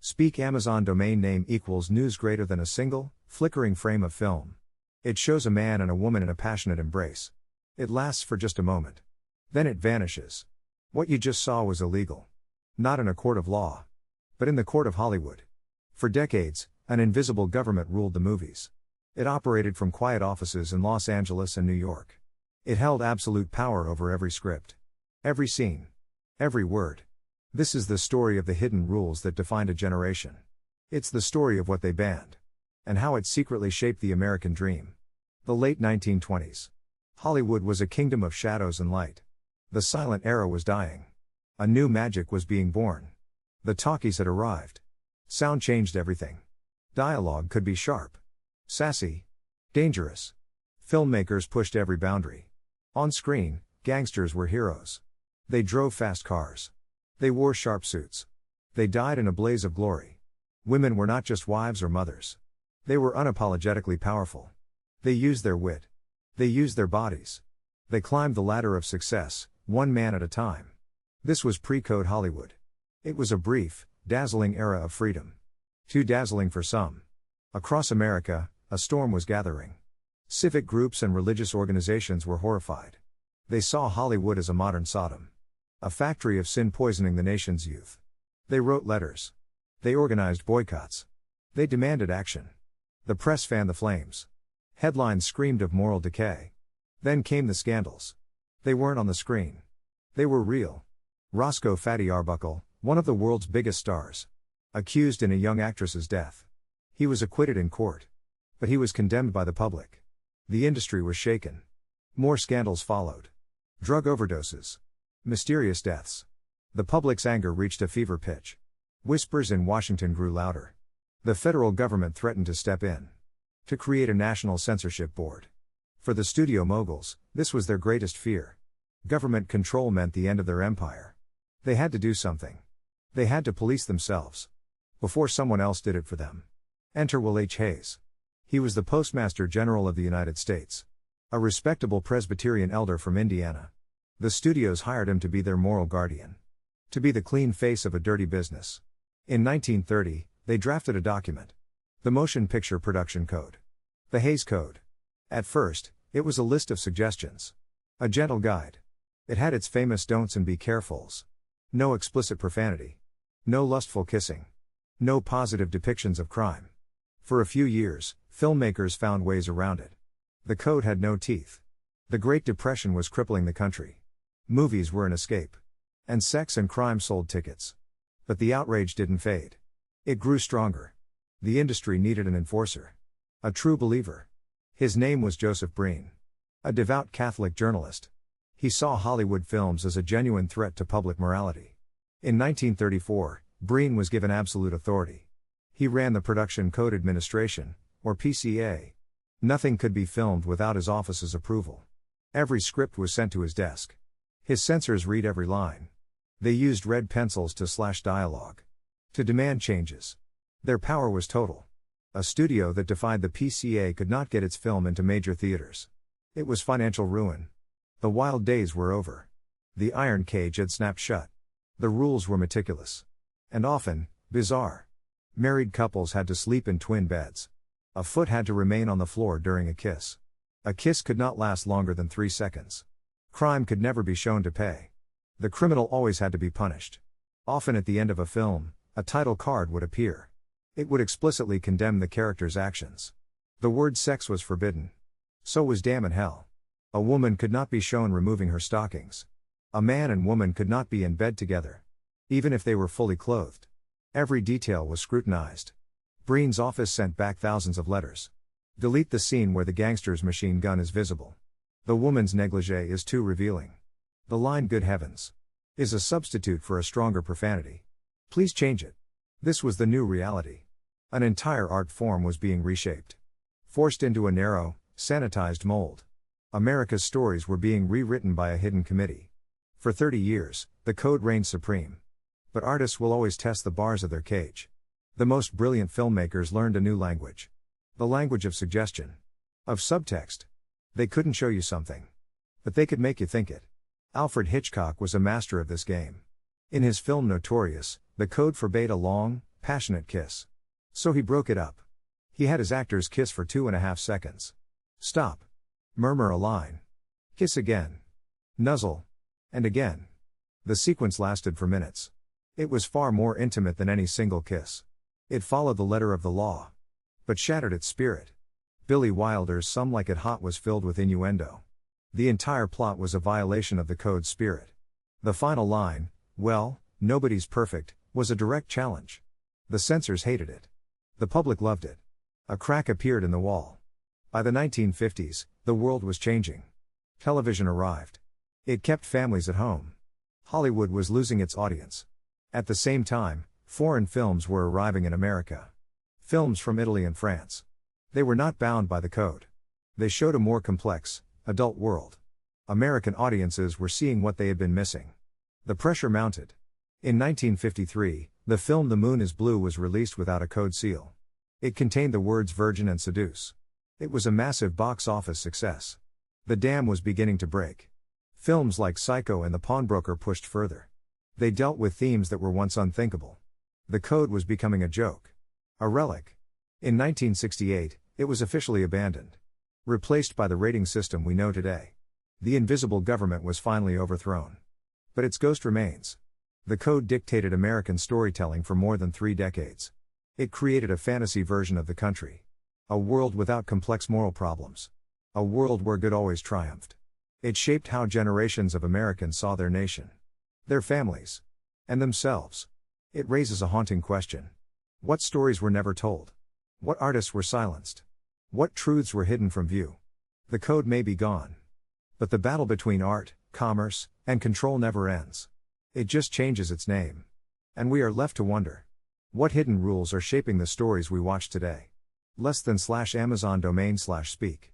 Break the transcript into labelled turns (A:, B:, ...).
A: Speak Amazon domain name equals news greater than a single, flickering frame of film. It shows a man and a woman in a passionate embrace. It lasts for just a moment. Then it vanishes. What you just saw was illegal. Not in a court of law. But in the court of Hollywood. For decades, an invisible government ruled the movies. It operated from quiet offices in Los Angeles and New York. It held absolute power over every script. Every scene. Every word. This is the story of the hidden rules that defined a generation. It's the story of what they banned. And how it secretly shaped the American dream. The late 1920s. Hollywood was a kingdom of shadows and light. The silent era was dying. A new magic was being born. The talkies had arrived. Sound changed everything. Dialogue could be sharp. Sassy. Dangerous. Filmmakers pushed every boundary. On screen, gangsters were heroes. They drove fast cars. They wore sharp suits. They died in a blaze of glory. Women were not just wives or mothers. They were unapologetically powerful. They used their wit. They used their bodies. They climbed the ladder of success, one man at a time. This was pre-code Hollywood. It was a brief, dazzling era of freedom. Too dazzling for some. Across America, a storm was gathering. Civic groups and religious organizations were horrified. They saw Hollywood as a modern Sodom. A factory of sin poisoning the nation's youth. They wrote letters. They organized boycotts. They demanded action. The press fanned the flames. Headlines screamed of moral decay. Then came the scandals. They weren't on the screen. They were real. Roscoe Fatty Arbuckle, one of the world's biggest stars. Accused in a young actress's death. He was acquitted in court. But he was condemned by the public. The industry was shaken. More scandals followed. Drug overdoses. Mysterious deaths. The public's anger reached a fever pitch. Whispers in Washington grew louder. The federal government threatened to step in. To create a national censorship board. For the studio moguls, this was their greatest fear. Government control meant the end of their empire. They had to do something. They had to police themselves. Before someone else did it for them. Enter Will H. Hayes. He was the Postmaster General of the United States. A respectable Presbyterian elder from Indiana. The studios hired him to be their moral guardian. To be the clean face of a dirty business. In 1930, they drafted a document. The Motion Picture Production Code. The Hayes Code. At first, it was a list of suggestions. A gentle guide. It had its famous don'ts and be carefuls. No explicit profanity. No lustful kissing. No positive depictions of crime. For a few years, filmmakers found ways around it. The code had no teeth. The Great Depression was crippling the country. Movies were an escape. And sex and crime sold tickets. But the outrage didn't fade. It grew stronger. The industry needed an enforcer. A true believer. His name was Joseph Breen. A devout Catholic journalist. He saw Hollywood films as a genuine threat to public morality. In 1934, Breen was given absolute authority. He ran the Production Code Administration, or PCA. Nothing could be filmed without his office's approval. Every script was sent to his desk. His censors read every line. They used red pencils to slash dialogue. To demand changes. Their power was total. A studio that defied the PCA could not get its film into major theaters. It was financial ruin. The wild days were over. The iron cage had snapped shut. The rules were meticulous. And often, bizarre. Married couples had to sleep in twin beds. A foot had to remain on the floor during a kiss. A kiss could not last longer than 3 seconds. Crime could never be shown to pay. The criminal always had to be punished. Often at the end of a film, a title card would appear. It would explicitly condemn the character's actions. The word sex was forbidden. So was damn and hell. A woman could not be shown removing her stockings. A man and woman could not be in bed together. Even if they were fully clothed. Every detail was scrutinized. Breen's office sent back thousands of letters. Delete the scene where the gangster's machine gun is visible. The woman's negligee is too revealing. The line "good heavens" is a substitute for a stronger profanity. Please change it. This was the new reality. An entire art form was being reshaped. Forced into a narrow, sanitized mold. America's stories were being rewritten by a hidden committee. For 30 years, the code reigned supreme. But artists will always test the bars of their cage. The most brilliant filmmakers learned a new language. The language of suggestion. Of subtext. They couldn't show you something. But they could make you think it. Alfred Hitchcock was a master of this game. In his film Notorious, the code forbade a long, passionate kiss. So he broke it up. He had his actors kiss for 2.5 seconds. Stop. Murmur a line. Kiss again. Nuzzle. And again. The sequence lasted for minutes. It was far more intimate than any single kiss. It followed the letter of the law, but shattered its spirit. Billy Wilder's Some Like It Hot was filled with innuendo. The entire plot was a violation of the code's spirit. The final line, "Well, nobody's perfect," was a direct challenge. The censors hated it. The public loved it. A crack appeared in the wall. By the 1950s, the world was changing. Television arrived. It kept families at home. Hollywood was losing its audience. At the same time, foreign films were arriving in America. Films from Italy and France. They were not bound by the code. They showed a more complex, adult world. American audiences were seeing what they had been missing. The pressure mounted. In 1953, the film The Moon is Blue was released without a code seal. It contained the words virgin and seduce. It was a massive box office success. The dam was beginning to break. Films like Psycho and The Pawnbroker pushed further. They dealt with themes that were once unthinkable. The code was becoming a joke. A relic. In 1968, it was officially abandoned. Replaced by the rating system we know today. The invisible government was finally overthrown. But its ghost remains. The code dictated American storytelling for more than 3 decades. It created a fantasy version of the country. A world without complex moral problems. A world where good always triumphed. It shaped how generations of Americans saw their nation, their families, and themselves. It raises a haunting question. What stories were never told? What artists were silenced? What truths were hidden from view? The code may be gone. But the battle between art, commerce, and control never ends. It just changes its name. And we are left to wonder. What hidden rules are shaping the stories we watch today? /Amazon domain/speak